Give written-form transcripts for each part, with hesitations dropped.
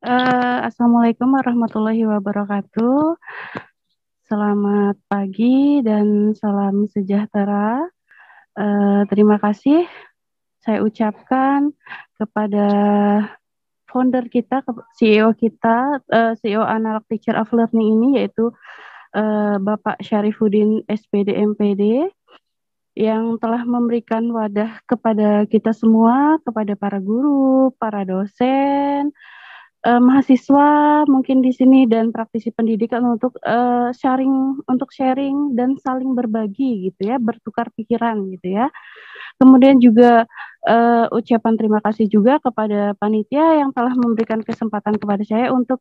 Assalamualaikum warahmatullahi wabarakatuh. Selamat pagi dan salam sejahtera. Terima kasih saya ucapkan kepada founder kita, CEO kita, CEO Analog Teacher of Learning ini, yaitu Bapak Syarifuddin SPD MPD, yang telah memberikan wadah kepada kita semua, kepada para guru, para dosen, mahasiswa mungkin di sini dan praktisi pendidikan untuk sharing dan saling berbagi gitu ya, bertukar pikiran gitu ya. Kemudian juga ucapan terima kasih juga kepada panitia yang telah memberikan kesempatan kepada saya untuk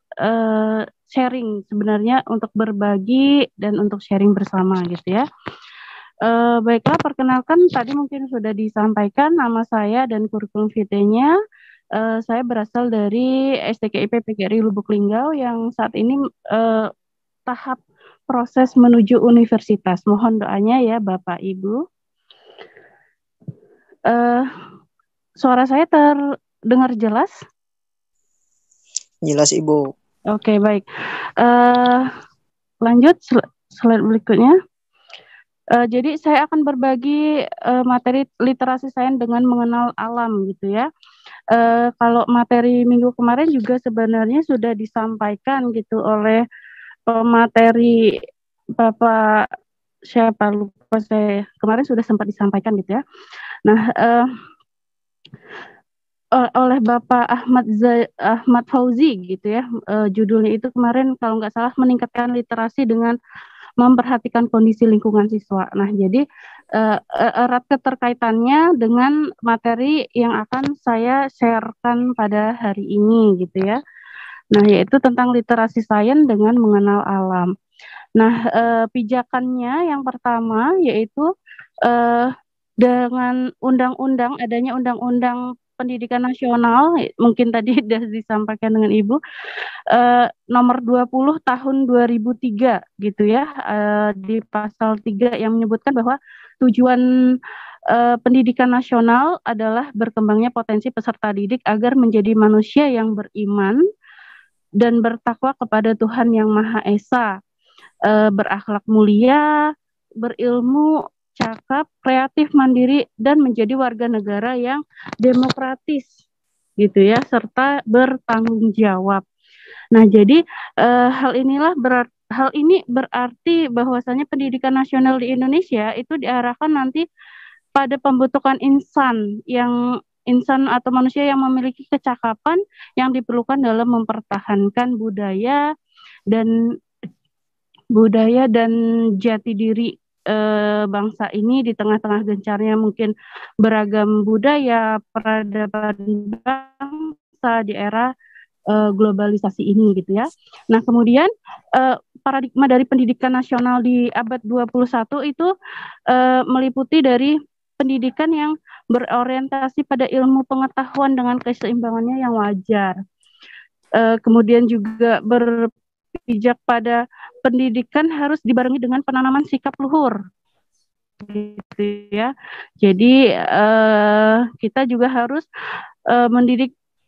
sharing, sebenarnya untuk berbagi dan untuk sharing bersama gitu ya. Baiklah, perkenalkan tadi mungkin sudah disampaikan nama saya dan kurikulum vitae-nya. Saya berasal dari STKIP PGRI Lubuk Linggau yang saat ini tahap proses menuju universitas. Mohon doanya ya Bapak Ibu. Suara saya terdengar jelas? Jelas Ibu. Oke, baik. Lanjut slide berikutnya. Jadi saya akan berbagi materi literasi sains dengan mengenal alam gitu ya. Kalau materi minggu kemarin juga sebenarnya sudah disampaikan gitu oleh pemateri Bapak siapa lupa saya, kemarin sudah sempat disampaikan gitu ya. Nah, oleh Bapak Ahmad Fauzi gitu ya, judulnya itu kemarin kalau nggak salah meningkatkan literasi dengan memperhatikan kondisi lingkungan siswa. Nah, jadi erat keterkaitannya dengan materi yang akan saya sharekan pada hari ini gitu ya. Nah, yaitu tentang literasi sains dengan mengenal alam. Nah, pijakannya yang pertama yaitu dengan adanya undang-undang pendidikan nasional, mungkin tadi sudah disampaikan dengan Ibu, nomor 20 tahun 2003 gitu ya, di pasal 3 yang menyebutkan bahwa tujuan pendidikan nasional adalah berkembangnya potensi peserta didik agar menjadi manusia yang beriman dan bertakwa kepada Tuhan Yang Maha Esa, berakhlak mulia, berilmu, cakap, kreatif, mandiri, dan menjadi warga negara yang demokratis gitu ya, serta bertanggung jawab. Nah, jadi hal ini berarti bahwasanya pendidikan nasional di Indonesia itu diarahkan nanti pada pembentukan insan atau manusia yang memiliki kecakapan yang diperlukan dalam mempertahankan dan jati diri bangsa ini di tengah-tengah gencarnya mungkin beragam budaya, peradaban bangsa di era globalisasi ini gitu ya. Nah, kemudian paradigma dari pendidikan nasional di abad 21 itu meliputi dari pendidikan yang berorientasi pada ilmu pengetahuan dengan keseimbangannya yang wajar. Kemudian juga berpijak pada pendidikan harus dibarengi dengan penanaman sikap luhur gitu ya. Jadi kita juga harus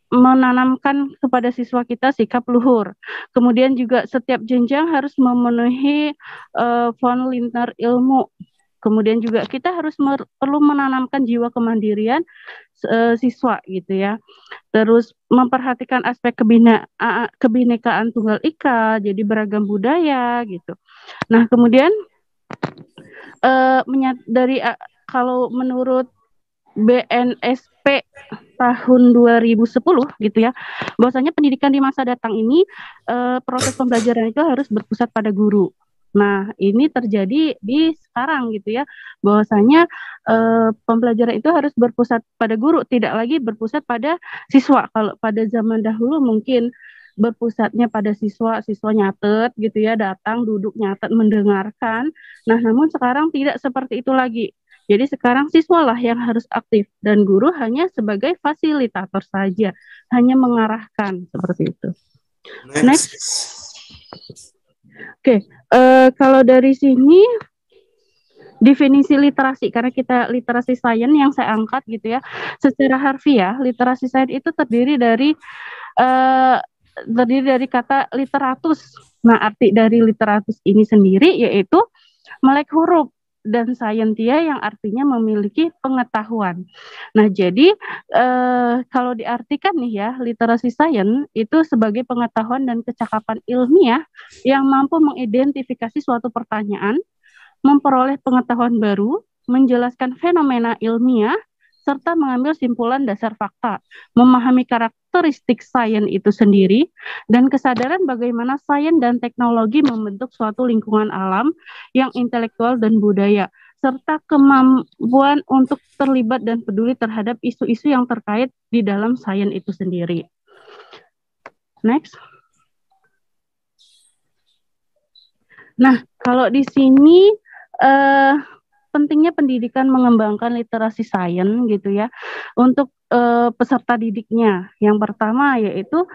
menanamkan kepada siswa kita sikap luhur. Kemudian juga setiap jenjang harus memenuhi lintar ilmu. Kemudian juga kita harus perlu menanamkan jiwa kemandirian siswa gitu ya. Terus memperhatikan aspek kebinekaan tunggal ika, jadi beragam budaya gitu. Nah, kemudian kalau menurut BNSP tahun 2010 gitu ya, bahwasanya pendidikan di masa datang ini proses pembelajaran itu harus berpusat pada guru. Nah, ini terjadi di sekarang gitu ya, bahwasanya pembelajaran itu harus berpusat pada guru, tidak lagi berpusat pada siswa. Kalau pada zaman dahulu mungkin berpusatnya pada siswa nyatet gitu ya, datang duduk nyatet mendengarkan. Nah, namun sekarang tidak seperti itu lagi. Jadi sekarang siswalah yang harus aktif dan guru hanya sebagai fasilitator saja, hanya mengarahkan seperti itu. Next. Oke, kalau dari sini definisi literasi, karena kita literasi sains yang saya angkat gitu ya, secara harfiah literasi sains itu terdiri dari terdiri dari kata literatus. Nah, arti dari literatus ini sendiri yaitu melek huruf dan scientia yang artinya memiliki pengetahuan. Nah, jadi kalau diartikan nih ya, literasi science itu sebagai pengetahuan dan kecakapan ilmiah yang mampu mengidentifikasi suatu pertanyaan, memperoleh pengetahuan baru, menjelaskan fenomena ilmiah, serta mengambil simpulan dasar fakta, memahami karakteristik sains itu sendiri, dan kesadaran bagaimana sains dan teknologi membentuk suatu lingkungan alam yang intelektual dan budaya, serta kemampuan untuk terlibat dan peduli terhadap isu-isu yang terkait di dalam sains itu sendiri. Next. Nah, kalau di sini pentingnya pendidikan mengembangkan literasi sains gitu ya untuk peserta didiknya. Yang pertama yaitu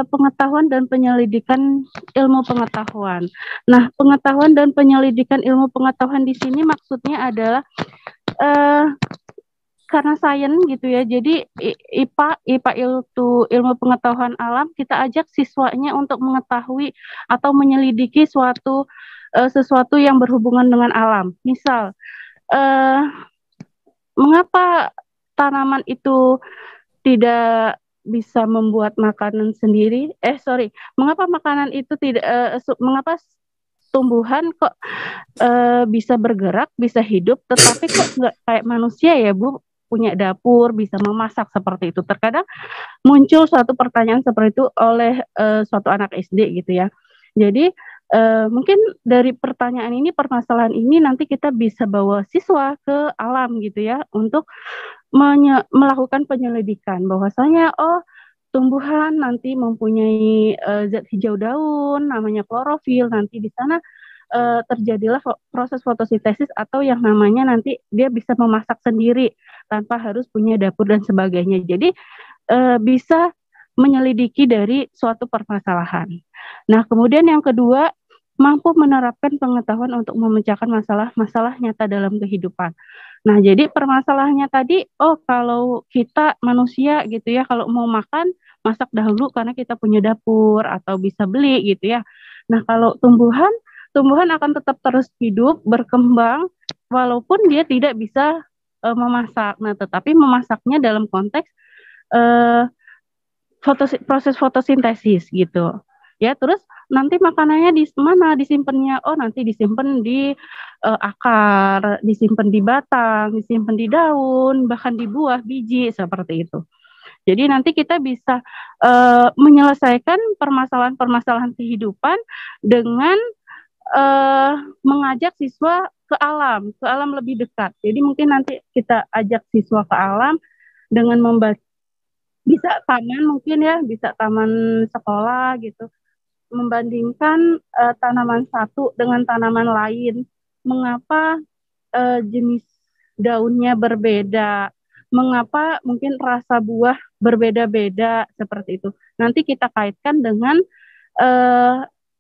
pengetahuan dan penyelidikan ilmu pengetahuan. Nah, pengetahuan dan penyelidikan ilmu pengetahuan di sini maksudnya adalah karena sains gitu ya, jadi IPA itu ilmu pengetahuan alam, kita ajak siswanya untuk mengetahui atau menyelidiki sesuatu yang berhubungan dengan alam. Misal, mengapa tanaman itu tidak bisa membuat makanan sendiri? Mengapa makanan itu tidak? Mengapa tumbuhan kok bisa bergerak, bisa hidup, tetapi kok nggak kayak manusia ya, Bu? Punya dapur, bisa memasak seperti itu. Terkadang muncul suatu pertanyaan seperti itu oleh suatu anak SD gitu ya. Jadi mungkin dari pertanyaan ini, permasalahan ini nanti kita bisa bawa siswa ke alam gitu ya untuk melakukan penyelidikan bahwasanya tumbuhan nanti mempunyai zat hijau daun namanya klorofil, nanti di sana terjadilah proses fotosintesis atau yang namanya nanti dia bisa memasak sendiri tanpa harus punya dapur dan sebagainya. Jadi bisa menyelidiki dari suatu permasalahan. Nah, kemudian yang kedua, mampu menerapkan pengetahuan untuk memecahkan masalah-masalah nyata dalam kehidupan. Nah, jadi permasalahannya tadi, kalau kita manusia gitu ya, kalau mau makan, masak dahulu karena kita punya dapur atau bisa beli gitu ya. Nah, kalau tumbuhan akan tetap terus hidup, berkembang, walaupun dia tidak bisa memasak. Nah, tetapi memasaknya dalam konteks proses fotosintesis gitu. Ya, terus nanti makanannya di mana disimpannya? Nanti disimpan di akar, disimpan di batang, disimpan di daun, bahkan di buah, biji seperti itu. Jadi nanti kita bisa menyelesaikan permasalahan-permasalahan kehidupan dengan mengajak siswa ke alam lebih dekat. Jadi mungkin nanti kita ajak siswa ke alam dengan membaca, bisa taman mungkin ya, bisa taman sekolah gitu, membandingkan tanaman satu dengan tanaman lain, mengapa jenis daunnya berbeda, mengapa mungkin rasa buah berbeda-beda seperti itu. Nanti kita kaitkan dengan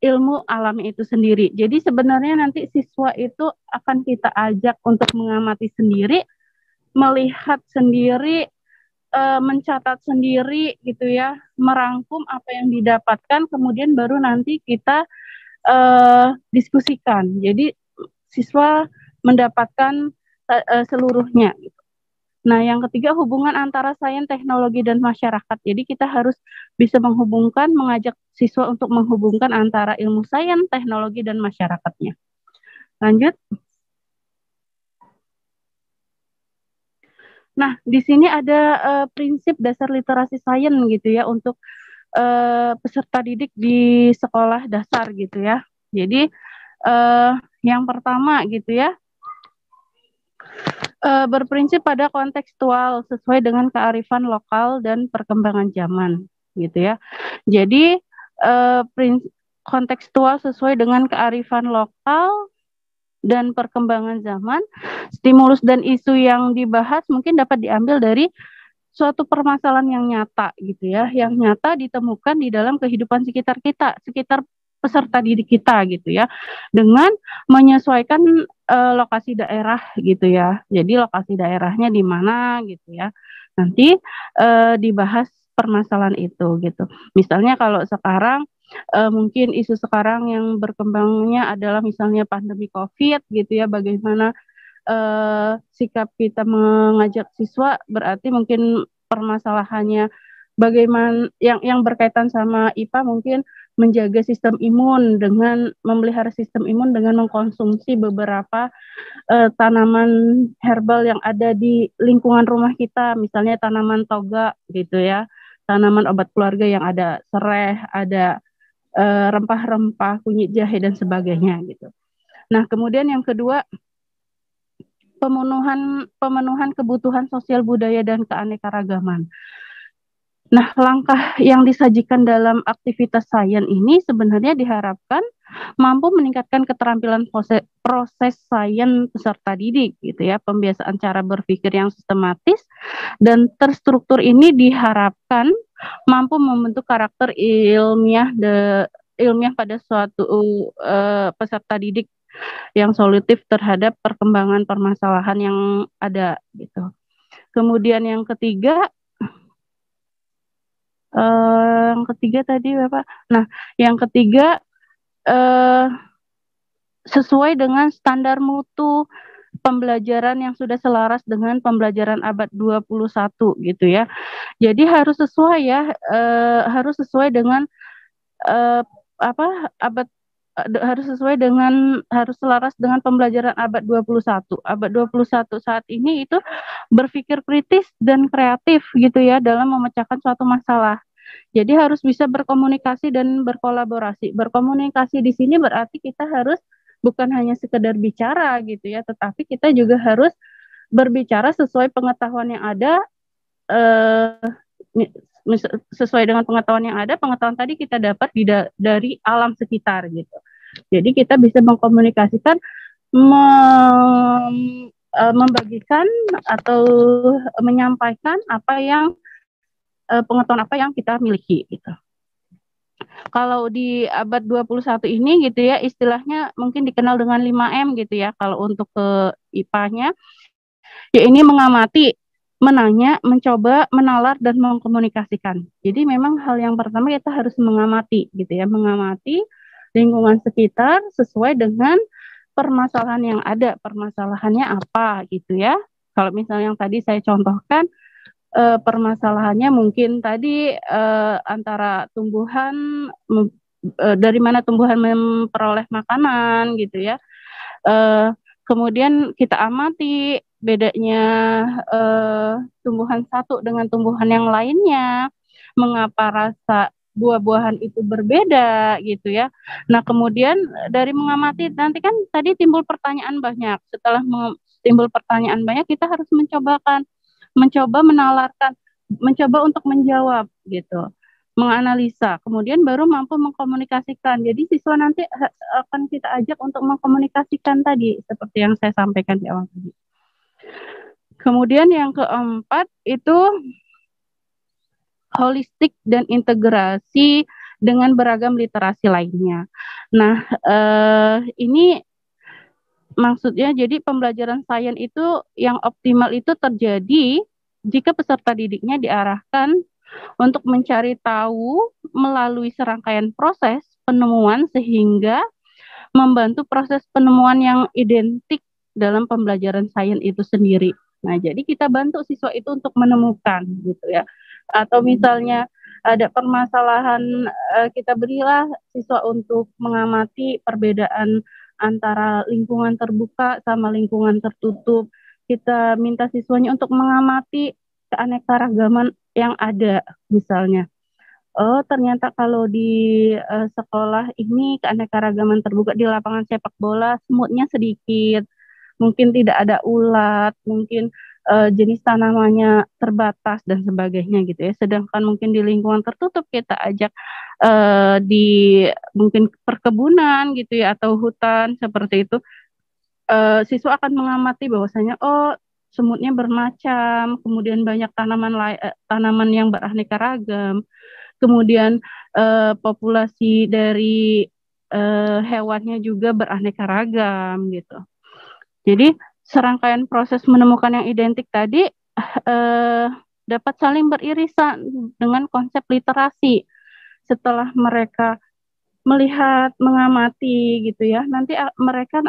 ilmu alam itu sendiri. Jadi sebenarnya nanti siswa itu akan kita ajak untuk mengamati sendiri, melihat sendiri, mencatat sendiri gitu ya, merangkum apa yang didapatkan, kemudian baru nanti kita diskusikan. Jadi siswa mendapatkan seluruhnya. Nah, yang ketiga hubungan antara sains, teknologi, dan masyarakat. Jadi kita harus bisa mengajak siswa untuk menghubungkan antara ilmu sains, teknologi, dan masyarakatnya. Lanjut. Nah, di sini ada prinsip dasar literasi sains gitu ya untuk peserta didik di sekolah dasar gitu ya. Jadi yang pertama gitu ya, berprinsip pada kontekstual sesuai dengan kearifan lokal dan perkembangan zaman gitu ya. Jadi kontekstual sesuai dengan kearifan lokal dan perkembangan zaman, stimulus dan isu yang dibahas mungkin dapat diambil dari suatu permasalahan yang nyata gitu ya, yang nyata ditemukan di dalam kehidupan sekitar kita, sekitar peserta didik kita gitu ya, dengan menyesuaikan lokasi daerah gitu ya. Jadi lokasi daerahnya di mana gitu ya. Nanti dibahas permasalahan itu gitu. Misalnya kalau sekarang mungkin isu sekarang yang berkembangnya adalah misalnya pandemi COVID gitu ya, bagaimana sikap kita mengajak siswa, berarti mungkin permasalahannya bagaimana yang berkaitan sama IPA mungkin menjaga sistem imun dengan memelihara sistem imun dengan mengkonsumsi beberapa tanaman herbal yang ada di lingkungan rumah kita, misalnya tanaman toga gitu ya, tanaman obat keluarga yang ada sereh, ada rempah-rempah, kunyit jahe dan sebagainya gitu. Nah, kemudian yang kedua, pemenuhan kebutuhan sosial budaya dan keanekaragaman. Nah, langkah yang disajikan dalam aktivitas sains ini sebenarnya diharapkan mampu meningkatkan keterampilan proses sains peserta didik gitu ya, pembiasaan cara berpikir yang sistematis dan terstruktur ini diharapkan mampu membentuk karakter ilmiah pada suatu peserta didik yang solutif terhadap perkembangan permasalahan yang ada gitu. Kemudian yang ketiga tadi Bapak. Nah, yang ketiga sesuai dengan standar mutu pembelajaran yang sudah selaras dengan pembelajaran abad 21 gitu ya. Jadi harus sesuai ya, harus sesuai dengan abad harus selaras dengan pembelajaran abad 21. Abad 21 saat ini itu berpikir kritis dan kreatif gitu ya dalam memecahkan suatu masalah. Jadi harus bisa berkomunikasi dan berkolaborasi. Berkomunikasi di sini berarti kita harus bukan hanya sekedar bicara gitu ya, tetapi kita juga harus berbicara sesuai pengetahuan yang ada, sesuai dengan pengetahuan yang ada. Pengetahuan tadi kita dapat dari alam sekitar gitu. Jadi kita bisa mengkomunikasikan, membagikan atau menyampaikan pengetahuan apa yang kita miliki gitu. Kalau di abad 21 ini gitu ya, istilahnya mungkin dikenal dengan 5M gitu ya. Kalau untuk ke IPA-nya, ya ini mengamati, menanya, mencoba, menalar, dan mengkomunikasikan. Jadi memang hal yang pertama kita harus mengamati gitu ya, mengamati lingkungan sekitar sesuai dengan permasalahan yang ada, permasalahannya apa gitu ya. Kalau misalnya yang tadi saya contohkan, permasalahannya mungkin tadi antara tumbuhan, dari mana tumbuhan memperoleh makanan gitu ya. Kemudian kita amati bedanya tumbuhan satu dengan tumbuhan yang lainnya, mengapa rasa buah-buahan itu berbeda gitu ya. Nah kemudian dari mengamati nanti kan tadi timbul pertanyaan banyak. Setelah timbul pertanyaan banyak, kita harus mencoba menalarkan, mencoba untuk menjawab gitu, menganalisa, kemudian baru mampu mengkomunikasikan. Jadi siswa nanti akan kita ajak untuk mengkomunikasikan tadi, seperti yang saya sampaikan di awal tadi. Kemudian yang keempat itu holistik dan integrasi dengan beragam literasi lainnya. Nah, ini maksudnya jadi pembelajaran sains itu yang optimal itu terjadi jika peserta didiknya diarahkan untuk mencari tahu melalui serangkaian proses penemuan sehingga membantu proses penemuan yang identik dalam pembelajaran sains itu sendiri. Nah, jadi kita bantu siswa itu untuk menemukan gitu ya. Atau misalnya ada permasalahan, kita berilah siswa untuk mengamati perbedaan antara lingkungan terbuka sama lingkungan tertutup. Kita minta siswanya untuk mengamati keanekaragaman yang ada misalnya. Oh, ternyata kalau di sekolah ini keanekaragaman terbuka di lapangan sepak bola semutnya sedikit, mungkin tidak ada ulat, mungkin jenis tanamannya terbatas dan sebagainya gitu ya. Sedangkan mungkin di lingkungan tertutup kita ajak di mungkin perkebunan gitu ya atau hutan seperti itu, siswa akan mengamati bahwasanya oh semutnya bermacam, kemudian banyak tanaman yang beraneka ragam. Kemudian populasi dari hewannya juga beraneka ragam gitu. Jadi serangkaian proses menemukan yang identik tadi dapat saling beririsan dengan konsep literasi. Setelah mereka melihat, mengamati gitu ya, nanti mereka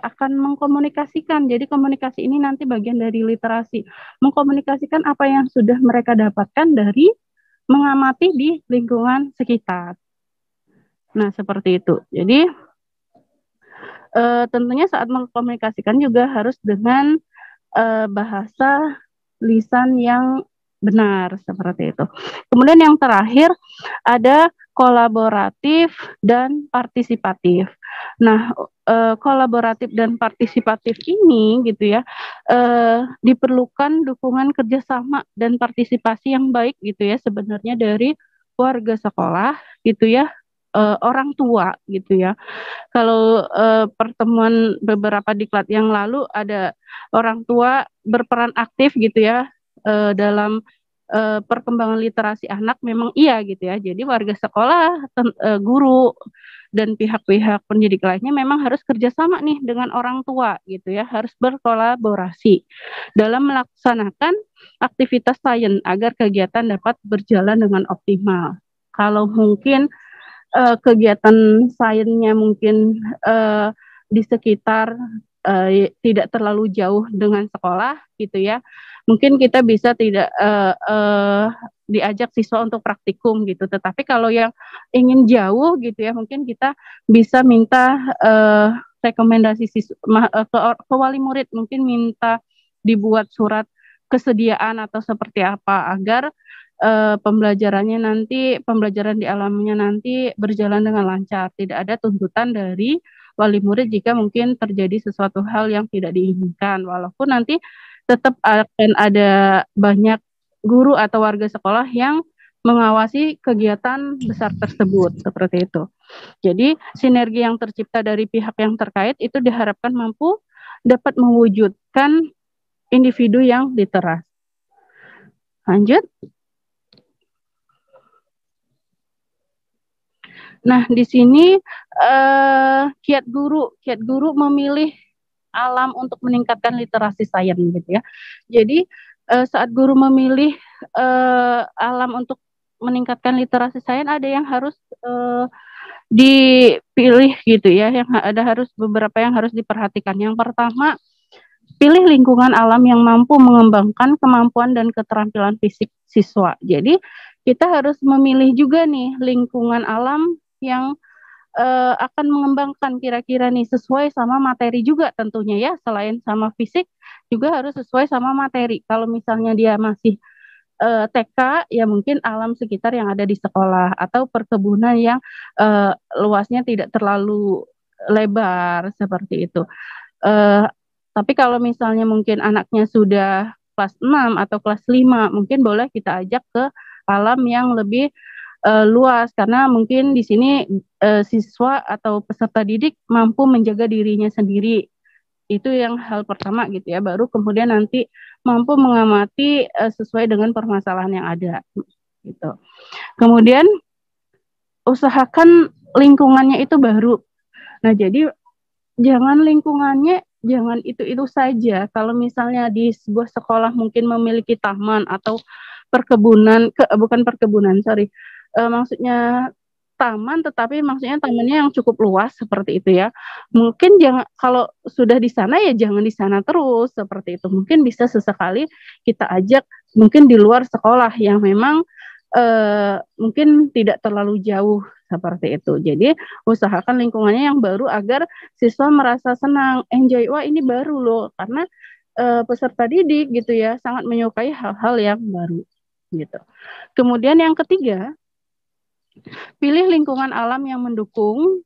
akan mengkomunikasikan. Jadi komunikasi ini nanti bagian dari literasi. Mengkomunikasikan apa yang sudah mereka dapatkan dari mengamati di lingkungan sekitar. Nah, seperti itu. Jadi tentunya saat mengkomunikasikan juga harus dengan bahasa lisan yang benar seperti itu. Kemudian yang terakhir ada kolaboratif dan partisipatif. Nah, kolaboratif dan partisipatif ini gitu ya, diperlukan dukungan kerjasama dan partisipasi yang baik gitu ya sebenarnya dari warga sekolah gitu ya, orang tua gitu ya. Kalau pertemuan beberapa diklat yang lalu ada orang tua berperan aktif gitu ya dalam perkembangan literasi anak memang iya gitu ya. Jadi warga sekolah, guru dan pihak-pihak pendidik lainnya memang harus kerjasama nih dengan orang tua gitu ya, harus berkolaborasi dalam melaksanakan aktivitas sains agar kegiatan dapat berjalan dengan optimal. Kalau mungkin kegiatan sainsnya mungkin di sekitar tidak terlalu jauh dengan sekolah gitu ya. Mungkin kita bisa tidak diajak siswa untuk praktikum gitu. Tetapi kalau yang ingin jauh gitu ya, mungkin kita bisa minta rekomendasi siswa ke wali murid, mungkin minta dibuat surat kesediaan atau seperti apa agar pembelajaran di alamnya nanti berjalan dengan lancar, tidak ada tuntutan dari wali murid jika mungkin terjadi sesuatu hal yang tidak diinginkan, walaupun nanti tetap akan ada banyak guru atau warga sekolah yang mengawasi kegiatan besar tersebut seperti itu. Jadi sinergi yang tercipta dari pihak yang terkait itu diharapkan mampu dapat mewujudkan individu yang literas. Lanjut. Nah, di sini kiat guru memilih alam untuk meningkatkan literasi sains gitu ya. Jadi saat guru memilih alam untuk meningkatkan literasi sains ada yang harus dipilih gitu ya, yang ada harus beberapa yang harus diperhatikan. Yang pertama, pilih lingkungan alam yang mampu mengembangkan kemampuan dan keterampilan fisik siswa. Jadi kita harus memilih juga nih lingkungan alam yang akan mengembangkan kira-kira nih sesuai sama materi juga tentunya ya, selain sama fisik juga harus sesuai sama materi. Kalau misalnya dia masih TK ya mungkin alam sekitar yang ada di sekolah atau perkebunan yang luasnya tidak terlalu lebar seperti itu. Uh, tapi kalau misalnya mungkin anaknya sudah kelas 6 atau kelas 5, mungkin boleh kita ajak ke alam yang lebih luas karena mungkin di sini siswa atau peserta didik mampu menjaga dirinya sendiri. Itu yang hal pertama gitu ya. Baru kemudian nanti mampu mengamati sesuai dengan permasalahan yang ada gitu. Kemudian usahakan lingkungannya itu baru. Nah, jadi jangan itu saja. Kalau misalnya di sebuah sekolah mungkin memiliki taman atau bukan perkebunan, sorry. Maksudnya taman, tetapi maksudnya tamannya yang cukup luas seperti itu ya. Mungkin jangan, kalau sudah di sana ya jangan di sana terus seperti itu. Mungkin bisa sesekali kita ajak mungkin di luar sekolah yang memang mungkin tidak terlalu jauh seperti itu. Jadi usahakan lingkungannya yang baru agar siswa merasa senang, enjoy. Wah, ini baru loh, karena peserta didik gitu ya sangat menyukai hal-hal yang baru gitu. Kemudian yang ketiga, pilih lingkungan alam yang mendukung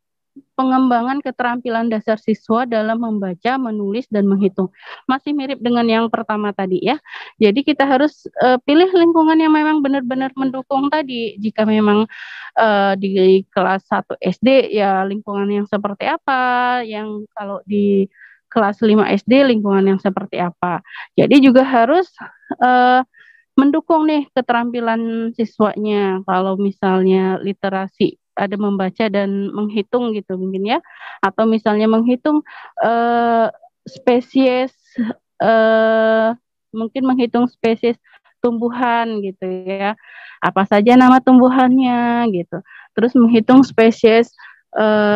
pengembangan keterampilan dasar siswa dalam membaca, menulis, dan menghitung. Masih mirip dengan yang pertama tadi ya. Jadi kita harus pilih lingkungan yang memang benar-benar mendukung tadi. Jika memang di kelas 1 SD ya lingkungan yang seperti apa, yang kalau di kelas 5 SD lingkungan yang seperti apa. Jadi juga harus mendukung nih keterampilan siswanya. Kalau misalnya literasi ada membaca dan menghitung gitu mungkin ya, atau misalnya menghitung spesies, mungkin menghitung spesies tumbuhan gitu ya. Apa saja nama tumbuhannya gitu. Terus menghitung spesies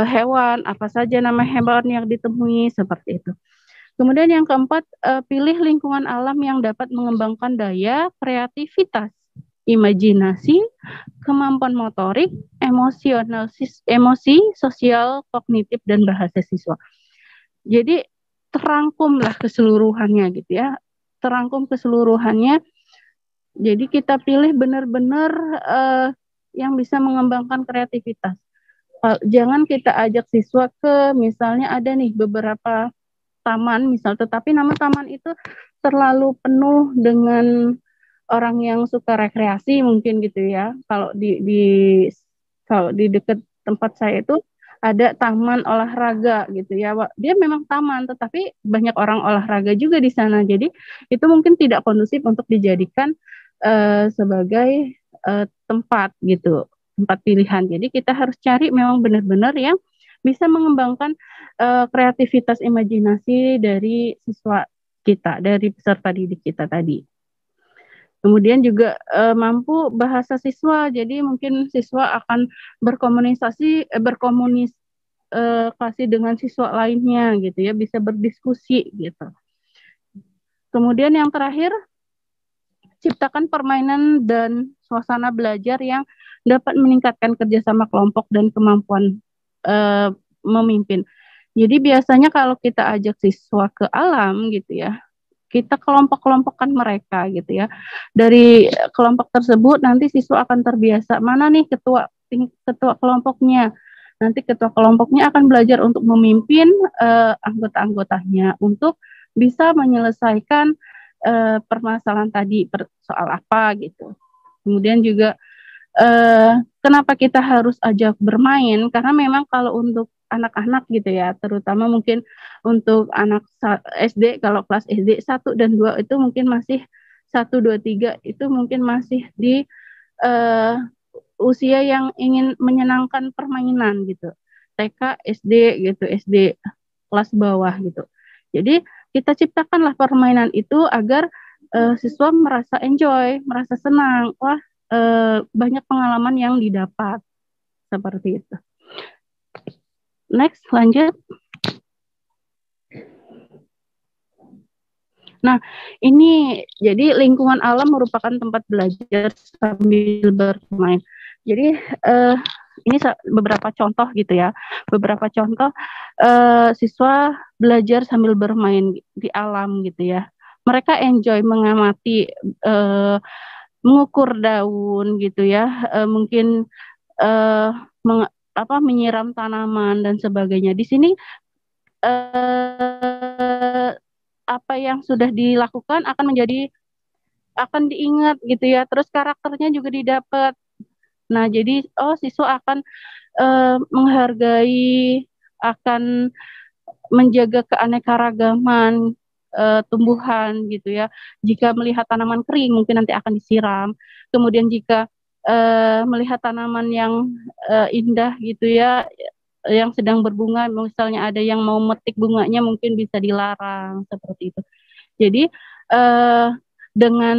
hewan, apa saja nama hewan yang ditemui seperti itu. Kemudian yang keempat, pilih lingkungan alam yang dapat mengembangkan daya kreativitas, imajinasi, kemampuan motorik, emosi, sosial, kognitif, dan bahasa siswa. Jadi terangkumlah keseluruhannya gitu ya. Terangkum keseluruhannya. Jadi kita pilih benar-benar yang bisa mengembangkan kreativitas. Jangan kita ajak siswa ke misalnya ada nih beberapa taman misal, tetapi nama taman itu terlalu penuh dengan orang yang suka rekreasi mungkin gitu ya. Kalau di dekat tempat saya itu ada taman olahraga gitu ya. Dia memang taman, tetapi banyak orang olahraga juga di sana. Jadi itu mungkin tidak kondusif untuk dijadikan sebagai tempat gitu, tempat pilihan. Jadi kita harus cari memang benar-benar yang bisa mengembangkan kreativitas imajinasi dari siswa kita, dari peserta didik kita tadi. Kemudian juga mampu bahasa siswa, jadi mungkin siswa akan berkomunikasi dengan siswa lainnya gitu ya, bisa berdiskusi gitu. Kemudian yang terakhir, ciptakan permainan dan suasana belajar yang dapat meningkatkan kerjasama kelompok dan kemampuan memimpin. Jadi biasanya kalau kita ajak siswa ke alam gitu ya, kita kelompok-kelompokkan mereka gitu ya. Dari kelompok tersebut nanti siswa akan terbiasa mana nih ketua kelompoknya. Nanti ketua kelompoknya akan belajar untuk memimpin anggota-anggotanya untuk bisa menyelesaikan permasalahan tadi soal apa gitu. Kemudian juga kenapa kita harus ajak bermain? Karena memang kalau untuk anak-anak gitu ya, terutama mungkin untuk anak SD, kalau kelas SD 1 dan 2 itu mungkin masih 1, 2, 3 itu mungkin masih di usia yang ingin menyenangkan permainan gitu. TK, SD gitu, SD kelas bawah gitu. Jadi kita ciptakanlah permainan itu agar siswa merasa enjoy, merasa senang. Wah, banyak pengalaman yang didapat seperti itu. Next, lanjut. Nah, ini jadi lingkungan alam merupakan tempat belajar sambil bermain. Jadi ini beberapa contoh gitu ya, beberapa contoh siswa belajar sambil bermain di alam gitu ya. Mereka enjoy mengamati, mengukur daun gitu ya, mungkin menyiram tanaman dan sebagainya. Di sini apa yang sudah dilakukan akan diingat gitu ya. Terus karakternya juga didapat. Nah, jadi siswa akan menghargai, akan menjaga keanekaragaman tumbuhan gitu ya. Jika melihat tanaman kering mungkin nanti akan disiram. Kemudian jika melihat tanaman yang indah gitu ya, yang sedang berbunga, misalnya ada yang mau metik bunganya mungkin bisa dilarang seperti itu. Jadi dengan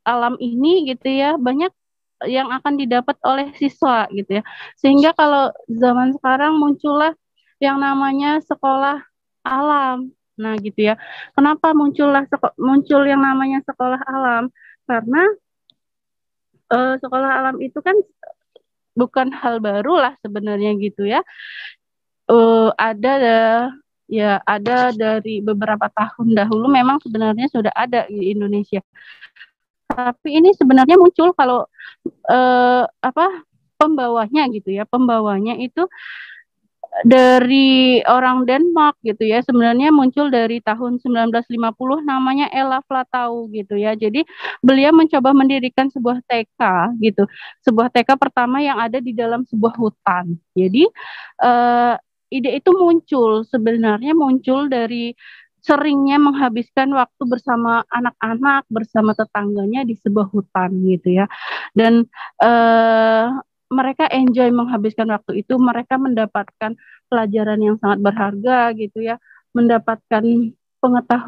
alam ini gitu ya, banyak yang akan didapat oleh siswa gitu ya. Sehingga kalau zaman sekarang muncullah yang namanya sekolah alam. Nah, gitu ya. Kenapa muncul yang namanya sekolah alam? Karena sekolah alam itu kan bukan hal baru lah sebenarnya gitu ya. Ada dari beberapa tahun dahulu memang sebenarnya sudah ada di Indonesia. Tapi ini sebenarnya muncul kalau pembawanya gitu ya. Pembawanya itu dari orang Denmark gitu ya. Sebenarnya muncul dari tahun 1950, namanya Ella Flatau gitu ya. Jadi beliau mencoba mendirikan sebuah TK gitu. Sebuah TK pertama yang ada di dalam sebuah hutan. Jadi ide itu sebenarnya muncul dari seringnya menghabiskan waktu bersama anak-anak, bersama tetangganya di sebuah hutan gitu ya. Dan mereka enjoy menghabiskan waktu itu, mereka mendapatkan pelajaran yang sangat berharga gitu ya, mendapatkan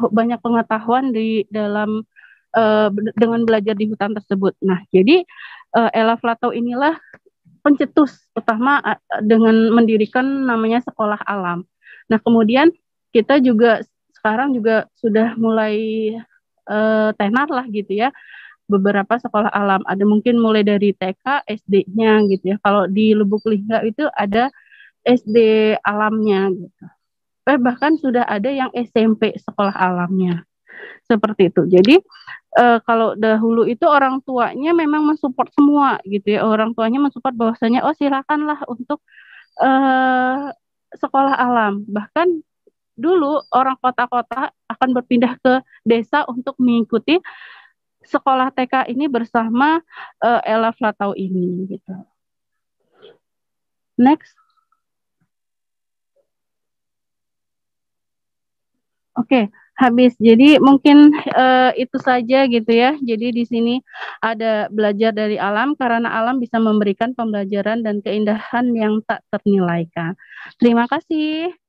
banyak pengetahuan di dalam dengan belajar di hutan tersebut. Nah, jadi Ella Flatau inilah pencetus utama dengan mendirikan namanya sekolah alam. Nah, kemudian kita juga sekarang juga sudah mulai tenar lah gitu ya, beberapa sekolah alam. Ada mungkin mulai dari TK, SD-nya gitu ya. Kalau di Lubuk Lingga itu ada SD alamnya gitu. Bahkan sudah ada yang SMP sekolah alamnya. Seperti itu. Jadi kalau dahulu itu orang tuanya memang mensupport semua gitu ya. Orang tuanya mensupport bahwasanya oh silakanlah untuk eh, sekolah alam. Bahkan dulu orang kota-kota akan berpindah ke desa untuk mengikuti sekolah TK ini bersama Ella Flatau ini gitu. Next. Oke, habis. Jadi mungkin itu saja gitu ya. Jadi di sini ada belajar dari alam karena alam bisa memberikan pembelajaran dan keindahan yang tak ternilaikan. Terima kasih.